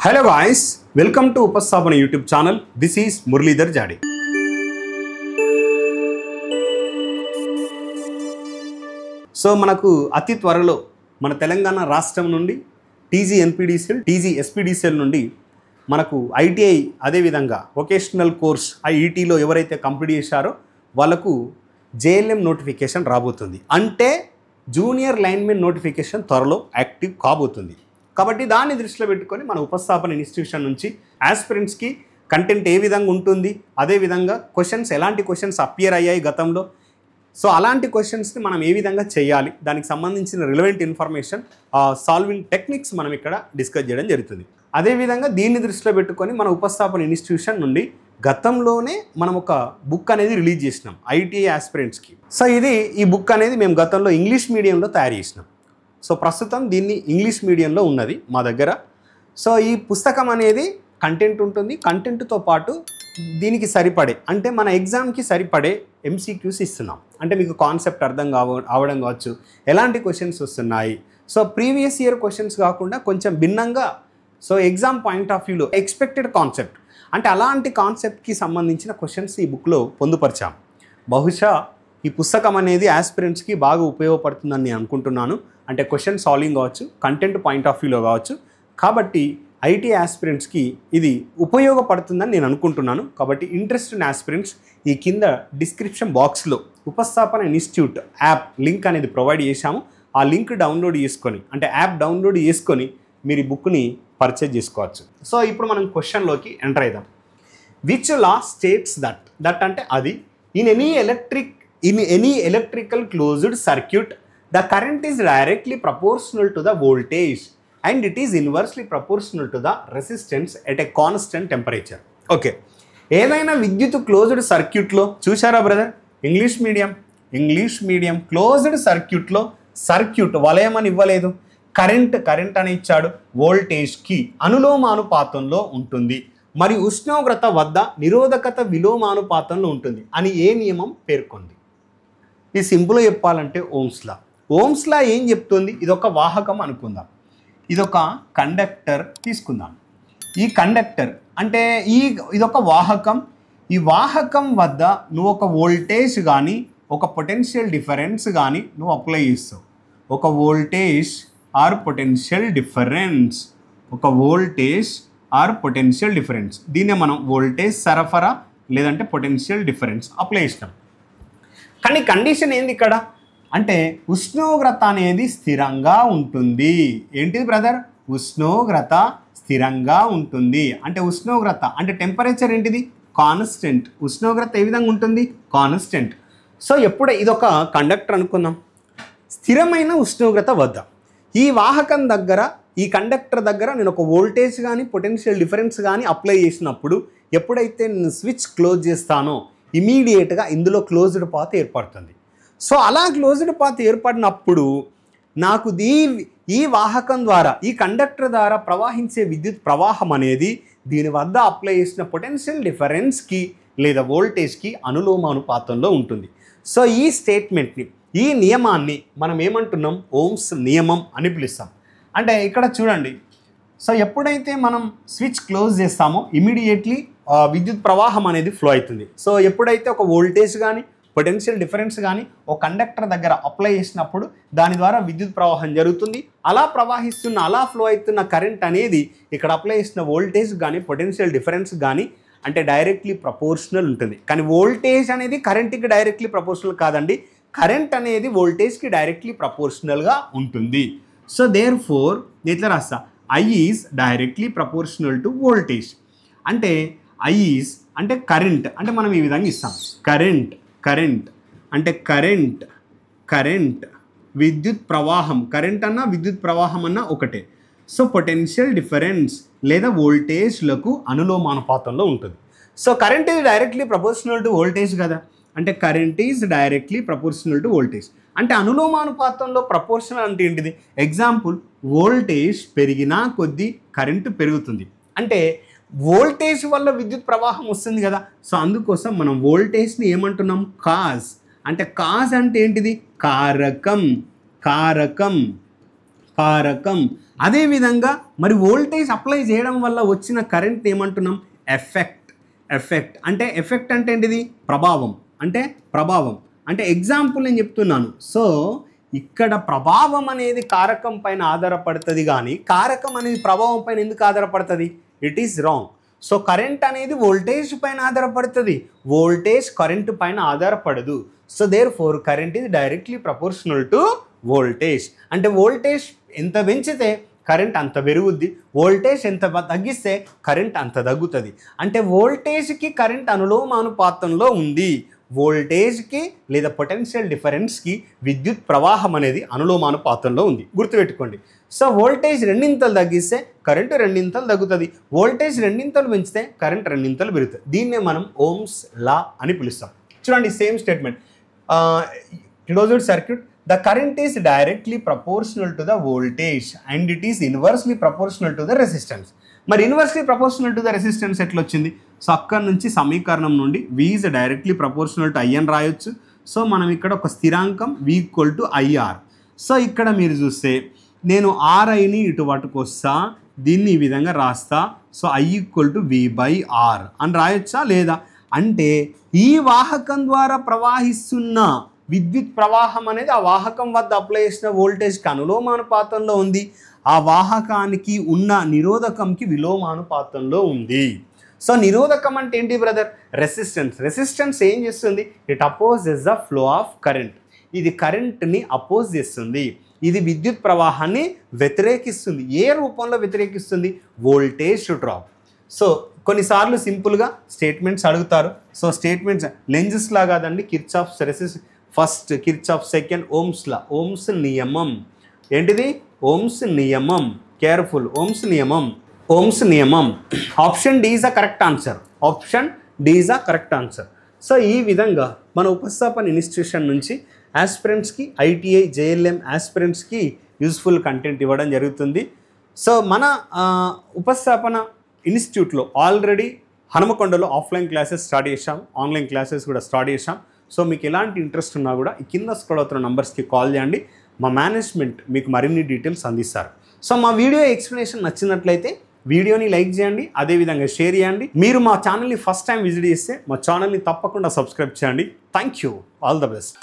Hello guys, welcome to Upasthapana YouTube channel. This is Muralidhar Jadi. So మనకు అతి త్వరలో మన తెలంగాణ రాష్ట్రం నుండి టీజీ ఎన్పీడీసీఎల్, టీజీ ఎస్పీడీసీఎల్ నుండి మనకు ఐటీఐ అదేవిధంగా వొకేషనల్ కోర్స్ ఐఈటీలో ఎవరైతే కంప్లీట్ చేశారో వాళ్ళకు జేఎల్ఎం నోటిఫికేషన్ రాబోతుంది. అంటే జూనియర్ లైన్మెన్ నోటిఫికేషన్ త్వరలో యాక్టివ్ కాబోతుంది. కాబట్టి దాన్ని దృష్టిలో పెట్టుకొని మన ఉపస్థాపన ఇన్స్టిట్యూషన్ నుంచి ఆస్పిరెంట్స్కి కంటెంట్ ఏ విధంగా ఉంటుంది, అదేవిధంగా క్వశ్చన్స్ ఎలాంటి క్వశ్చన్స్ అపియర్ అయ్యాయి గతంలో, సో అలాంటి క్వశ్చన్స్ని మనం ఏ విధంగా చేయాలి, దానికి సంబంధించిన రిలవెంట్ ఇన్ఫర్మేషన్, సాల్వింగ్ టెక్నిక్స్ మనం ఇక్కడ డిస్కస్ చేయడం జరుగుతుంది. అదేవిధంగా దీన్ని దృష్టిలో పెట్టుకొని మన ఉపస్థాపన ఇన్స్టిట్యూషన్ నుండి గతంలోనే మనం ఒక బుక్ అనేది రిలీజ్ చేసినాం ఐటీఐ ఆస్పిరెంట్స్కి. సో ఈ బుక్ అనేది మేము గతంలో ఇంగ్లీష్ మీడియంలో తయారు చేసినాం. సో ప్రస్తుతం దీన్ని ఇంగ్లీష్ మీడియంలో ఉన్నది మా దగ్గర. సో ఈ పుస్తకం అనేది కంటెంట్ ఉంటుంది, కంటెంట్తో పాటు దీనికి సరిపడే అంటే మన ఎగ్జామ్కి సరిపడే ఎంసీక్యూస్ ఇస్తున్నాం. అంటే మీకు కాన్సెప్ట్ అర్థం అవడం కావచ్చు, ఎలాంటి క్వశ్చన్స్ వస్తున్నాయి, సో ప్రీవియస్ ఇయర్ క్వశ్చన్స్ కాకుండా కొంచెం భిన్నంగా, సో ఎగ్జామ్ పాయింట్ ఆఫ్ వ్యూలో ఎక్స్పెక్టెడ్ కాన్సెప్ట్ అంటే అలాంటి కాన్సెప్ట్కి సంబంధించిన క్వశ్చన్స్ ఈ బుక్లో పొందుపరిచాం. బహుశా ఈ పుస్తకం అనేది ఆస్పిరెంట్స్కి బాగా ఉపయోగపడుతుందని నేను అనుకుంటున్నాను. అంటే క్వశ్చన్ సాల్వింగ్ కావచ్చు, కంటెంట్ పాయింట్ ఆఫ్ వ్యూలో కావచ్చు. కాబట్టి ఐటీ ఆస్పిరెంట్స్కి ఇది ఉపయోగపడుతుందని నేను అనుకుంటున్నాను. కాబట్టి ఇంట్రెస్టెడ్ ఆస్పిరెంట్స్ ఈ కింద డిస్క్రిప్షన్ బాక్స్లో ఉపస్థాపన ఇన్స్టిట్యూట్ యాప్ లింక్ అనేది ప్రొవైడ్ చేశాము. ఆ లింక్ డౌన్లోడ్ చేసుకొని అంటే యాప్ డౌన్లోడ్ చేసుకొని మీరు ఈ బుక్ని పర్చేజ్ చేసుకోవచ్చు. సో ఇప్పుడు మనం క్వశ్చన్లోకి ఎంటర్ అవుదాం. విచ్ లా స్టేట్స్ దట్ అంటే అది in any electrical closed circuit the current is directly proportional to the voltage and it is inversely proportional to the resistance at a constant temperature. Okay, ఏదైనా విద్యుత్ closed సర్క్యూట్లో చూసారా brother, English medium closed సర్క్యూట్లో circuit వలయం అని ఇవ్వలేదు, current అని ఇచ్చాడు, వోల్టేజ్కి అనులోమానుపాతంలో ఉంటుంది మరియు ఉష్ణోగ్రత వద్ద నిరోధకత విలోమానుపాతంలో ఉంటుంది అని ఏ నియమం పేర్కొంది? ఇది సింపుల్గా చెప్పాలంటే ఓమ్స్ లా ఏం చెప్తుంది? ఇదొక వాహకం అనుకుందాం, ఇదొక కండక్టర్ తీసుకుందాం. ఈ కండక్టర్ అంటే ఇదొక వాహకం. ఈ వాహకం వద్ద నువ్వు ఒక వోల్టేజ్ కానీ ఒక పొటెన్షియల్ డిఫరెన్స్ కానీ నువ్వు అప్లై చేస్తావు. ఒక వోల్టేజ్ ఆర్ పొటెన్షియల్ డిఫరెన్స్ దీన్నే మనం వోల్టేజ్ సరఫరా లేదంటే పొటెన్షియల్ డిఫరెన్స్ అప్లై చేస్తాం. కానీ కండిషన్ ఏంది ఇక్కడ అంటే ఉష్ణోగ్రత అనేది స్థిరంగా ఉంటుంది. ఏంటిది బ్రదర్? ఉష్ణోగ్రత స్థిరంగా ఉంటుంది. అంటే ఉష్ణోగ్రత అంటే టెంపరేచర్ ఏంటిది? కాన్స్టెంట్. ఉష్ణోగ్రత ఏ విధంగా ఉంటుంది? కాన్స్టెంట్. సో ఎప్పుడు ఇదొక కండక్టర్ అనుకుందాం, స్థిరమైన ఉష్ణోగ్రత వద్ద ఈ వాహకం దగ్గర ఈ కండక్టర్ దగ్గర నేను ఒక వోల్టేజ్ కానీ పొటెన్షియల్ డిఫరెన్స్ కానీ అప్లై చేసినప్పుడు ఎప్పుడైతే నేను స్విచ్ క్లోజ్ చేస్తానో ఇమీడియట్గా ఇందులో క్లోజ్డ్ పాత్ ఏర్పడుతుంది. సో అలా క్లోజ్డ్ పాత్ ఏర్పడినప్పుడు నాకు ఈ వాహకం ద్వారా ఈ కండక్టర్ ద్వారా ప్రవహించే విద్యుత్ ప్రవాహం అనేది దీని వద్ద అప్లై చేసిన పొటెన్షియల్ డిఫరెన్స్కి లేదా వోల్టేజ్కి అనులోమానుపాతంలో ఉంటుంది. సో ఈ స్టేట్మెంట్ని ఈ నియమాన్ని మనం ఏమంటున్నాం? ఓమ్స్ నియమం అని పిలుస్తాం. అంటే ఇక్కడ చూడండి, సో ఎప్పుడైతే మనం స్విచ్ క్లోజ్ చేస్తామో ఇమీడియట్లీ విద్యుత్ ప్రవాహం అనేది ఫ్లో అవుతుంది. సో ఎప్పుడైతే ఒక వోల్టేజ్ కానీ పొటెన్షియల్ డిఫరెన్స్ కానీ ఒక కండక్టర్ దగ్గర అప్లై చేసినప్పుడు దాని ద్వారా విద్యుత్ ప్రవాహం జరుగుతుంది. అలా అలా ఫ్లో అవుతున్న కరెంట్ అనేది ఇక్కడ అప్లై చేసిన వోల్టేజ్ కానీ పొటెన్షియల్ డిఫరెన్స్ కానీ అంటే డైరెక్ట్లీ ప్రపోర్షనల్ ఉంటుంది. కానీ వోల్టేజ్ అనేది కరెంట్కి డైరెక్ట్లీ ప్రపోర్షనల్ కాదండి, కరెంట్ అనేది వోల్టేజ్కి డైరెక్ట్లీ ప్రపోర్షనల్గా ఉంటుంది. సో దేర్ ఫోర్ ఎట్లా రాస్తా? I is directly proportional to voltage. అంటే I ఈజ్ అంటే కరెంట్ అంటే మనం ఈ విధంగా ఇస్తాం, కరెంట్ అంటే కరెంట్ విద్యుత్ ప్రవాహం, కరెంట్ అన్నా విద్యుత్ ప్రవాహం అన్నా ఒకటే. సో పొటెన్షియల్ డిఫరెన్స్ లేదా వోల్టేజ్లకు అనులోమానుపాతంలో ఉంటుంది. So current is directly proportional to voltage కదా, అంటే current is directly proportional to voltage. అంటే అనులోమానుపాతంలో ప్రపోర్షనల్ అంటే ఏంటిది? ఎగ్జాంపుల్, వోల్టేజ్ పెరిగినా కొద్దీ కరెంటు పెరుగుతుంది. అంటే వోల్టేజ్ వల్ల విద్యుత్ ప్రవాహం వస్తుంది కదా. సో అందుకోసం మనం వోల్టేజ్ని ఏమంటున్నాం? కాజ్. అంటే కాజ్ అంటే ఏంటిది? కారకం. కారకం. అదేవిధంగా మరి వోల్టేజ్ అప్లై చేయడం వల్ల వచ్చిన కరెంట్ ఏమంటున్నాం? ఎఫెక్ట్ అంటే ఎఫెక్ట్ అంటే ఏంటిది? ప్రభావం అంటే ఎగ్జాంపుల్ నేను చెప్తున్నాను. సో ఇక్కడ ప్రభావం అనేది కారకం పైన ఆధారపడుతుంది, కానీ కారకం అనేది ప్రభావం పైన ఎందుకు ఆధారపడుతుంది? It is wrong. So current అనేది వోల్టేజ్ పైన ఆధారపడుతుంది, వోల్టేజ్ కరెంట్ పైన ఆధారపడదు. So therefore current is directly proportional to voltage. అంటే వోల్టేజ్ ఎంత పెంచితే కరెంట్ అంత పెరుగుద్ది, వోల్టేజ్ ఎంత తగ్గిస్తే కరెంట్ అంత తగ్గుతుంది. అంటే వోల్టేజ్కి కరెంట్ అనులోమానుపాతంలో ఉంది. వోల్టేజ్కి లేదా పొటెన్షియల్ డిఫరెన్స్కి విద్యుత్ ప్రవాహం అనేది అనులోమానుపాతంలో ఉంది, గుర్తుపెట్టుకోండి. సో వోల్టేజ్ రెండింతలు తగ్గిస్తే కరెంటు రెండింతలు తగ్గుతుంది, వోల్టేజ్ రెండింతలు పెంచితే కరెంట్ రెండింతలు పెరుగుతుంది. దీన్నే మనం ఓమ్స్ లా అని పిలుస్తాం. చూడండి, same statement, closed circuit, the current is directly proportional to the voltage and it is inversely proportional to the resistance. మరి inversely proportional to the resistance ఎట్లా వచ్చింది? సో అక్కడ నుంచి సమీకరణం నుండి V is directly proportional to I అని రాయొచ్చు. So మనం ఇక్కడ ఒక స్థిరాంకం V equal to IR. So ఇక్కడ మీరు చూస్తే నేను RIని ఇటు పట్టుకొస్తా, దీన్ని ఈ విధంగా రాస్తా. So I equal to V/R అని రాయొచ్చా లేదా? అంటే ఈ వాహకం ద్వారా ప్రవాహిస్తున్న విద్యుత్ ప్రవాహం అనేది ఆ వాహకం వద్ద అప్లై చేసిన వోల్టేజ్కి అనులోమానుపాతంలో ఉంది, ఆ వాహకానికి ఉన్న నిరోధకంకి విలోమానుపాతంలో ఉంది. సో నిరోధకం అంటే ఏంటి బ్రదర్? రెసిస్టెన్స్ ఏం చేస్తుంది? It opposes the flow of current. ఇది కరెంట్ని అపోజ్ చేస్తుంది, ఇది విద్యుత్ ప్రవాహాన్ని వ్యతిరేకిస్తుంది. ఏ రూపంలో వ్యతిరేకిస్తుంది? Voltage drop. సో కొన్నిసార్లు సింపుల్గా స్టేట్మెంట్స్ అడుగుతారు. సో స్టేట్మెంట్స్ లెంజెస్ లా కాదండి, Kirchhoff's resistance first, Kirchhoff second, Ohm's law. Ohm's నియమం ఏంటిది? ఓమ్స్ నియమం. కేర్ఫుల్, ఓమ్స్ నియమం. Option D is a correct answer. So ఈ విధంగా మన ఉపస్థాపన ఇన్స్టిట్యూషన్ నుంచి ఆస్పిరెంట్స్కి, ITI JLM ఆస్పిరెంట్స్కి యూస్ఫుల్ కంటెంట్ ఇవ్వడం జరుగుతుంది. సో మన ఉపస్థాపన ఇన్స్టిట్యూట్లో ఆల్రెడీ హనుమకొండలో ఆఫ్లైన్ క్లాసెస్ స్టార్ట్ చేశాం, ఆన్లైన్ క్లాసెస్ కూడా స్టార్ట్ చేశాం. సో మీకు ఎలాంటి ఇంట్రెస్ట్ ఉన్నా కూడా ఈ కింద స్క్రోల్ అవుతున్న నంబర్స్కి కాల్ చేయండి, మా మేనేజ్మెంట్ మీకు మరిన్ని డీటెయిల్స్ అందిస్తారు. సో మా వీడియో ఎక్స్ప్లెనేషన్ నచ్చినట్లయితే వీడియోని లైక్ చేయండి, అదేవిధంగా షేర్ చేయండి. మీరు మా ఛానల్ని ఫస్ట్ టైం విజిట్ చేస్తే మా ఛానల్ని తప్పకుండా సబ్స్క్రైబ్ చేయండి. Thank you, all the best.